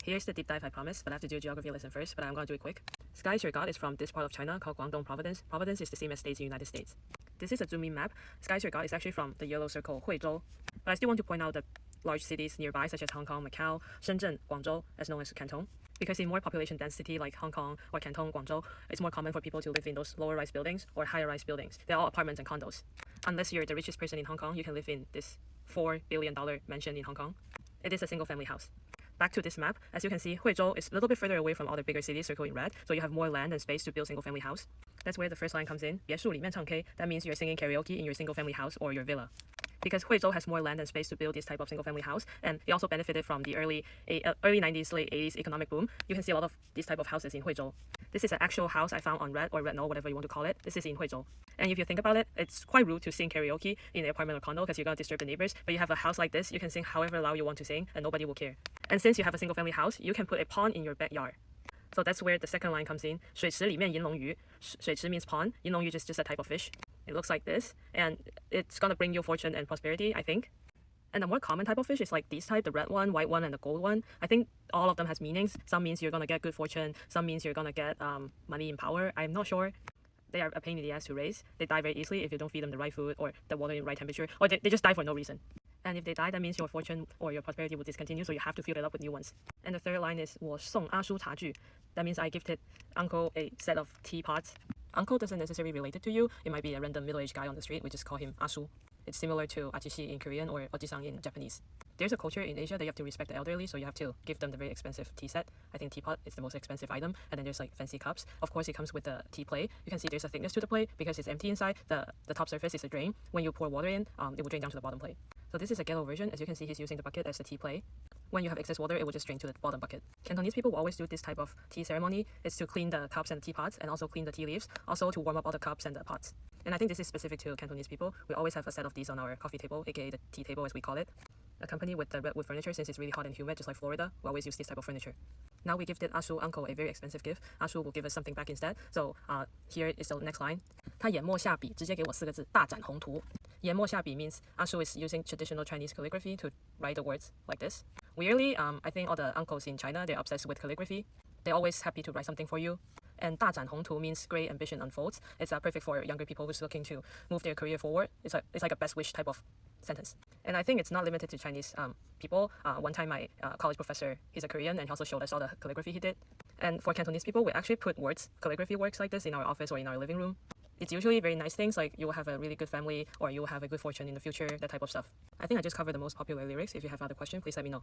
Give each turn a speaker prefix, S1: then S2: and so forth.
S1: Here's the deep dive I promised, but I have to do a geography lesson first, but I'm gonna do it quick. Sky is your god is from this part of China called Guangdong Province. Province is the same as states in the United States. This is a zoom in map. Sky is your god is actually from the yellow circle, Huizhou. But I still want to point out the large cities nearby, such as Hong Kong, Macau, Shenzhen, Guangzhou, as known as Canton. Because in more population density like Hong Kong or Canton, Guangzhou, it's more common for people to live in those lower rise buildings or higher rise buildings. They're all apartments and condos. Unless you're the richest person in Hong Kong, you can live in this $4 billion mansion in Hong Kong. It is a single family house. Back to this map, as you can see, Huizhou is a little bit further away from all the bigger cities circled in red, so you have more land and space to build single family house. That's where the first line comes in. 别墅里面唱K, that means you're singing karaoke in your single family house or your villa. Because Huizhou has more land and space to build this type of single family house, and it also benefited from the early 90s, late 80s economic boom. You can see a lot of these type of houses in Huizhou. This is an actual house I found on Red or Redno, whatever you want to call it. This is in Huizhou. And if you think about it, it's quite rude to sing karaoke in an apartment or condo because you're going to disturb the neighbors. But you have a house like this, you can sing however loud you want to sing and nobody will care. And since you have a single family house, you can put a pond in your backyard. So that's where the second line comes in. 水池里面银龙鱼. 水池 means pond. 银龙鱼is just a type of fish. It looks like this, and it's gonna bring you fortune and prosperity, I think. And the more common type of fish is like these type, the red one, white one, and the gold one. I think all of them has meanings. Some means you're gonna get good fortune. Some means you're gonna get money and power. I'm not sure. They are a pain in the ass to raise. They die very easily if you don't feed them the right food or the water in the right temperature, or they just die for no reason. And if they die, that means your fortune or your prosperity will discontinue, so you have to fill it up with new ones. And the third line is 我送阿叔茶具. That means I gifted uncle a set of teapots. Uncle doesn't necessarily relate it to you. It might be a random middle-aged guy on the street. We just call him asu. It's similar to ajishi in Korean or ojisang in Japanese. There's a culture in Asia that you have to respect the elderly, so you have to give them the very expensive tea set. I think teapot is the most expensive item, and then there's like fancy cups. Of course, it comes with the tea plate. You can see there's a thickness to the plate because it's empty inside. The top surface is a drain. When you pour water in, it will drain down to the bottom plate. So this is a ghetto version. As you can see, he's using the bucket as the tea plate. When you have excess water, it will just drain to the bottom bucket. Cantonese people will always do this type of tea ceremony. It's to clean the cups and the teapots, and also clean the tea leaves, also to warm up all the cups and the pots. And I think this is specific to Cantonese people. We always have a set of these on our coffee table, aka the tea table as we call it. Accompanied with the redwood furniture, since it's really hot and humid, just like Florida, we always use this type of furniture. Now we gifted Ashu uncle a very expensive gift. Ashu will give us something back instead. So here is the next line. 他眼墨下笔直接给我4个字大展宏图. 眼墨下笔 means Ashu is using traditional Chinese calligraphy to write the words like this. Weirdly, I think all the uncles in China, they're obsessed with calligraphy. They're always happy to write something for you. And 大展宏图 means great ambition unfolds. It's perfect for younger people who's looking to move their career forward. It's like a best wish type of sentence. And I think it's not limited to Chinese people. One time my college professor, he's a Korean, and he also showed us all the calligraphy he did. And for Cantonese people, we actually put words, calligraphy works like this in our office or in our living room. It's usually very nice things like you will have a really good family or you will have a good fortune in the future, that type of stuff. I think I just covered the most popular lyrics. If you have other questions, please let me know.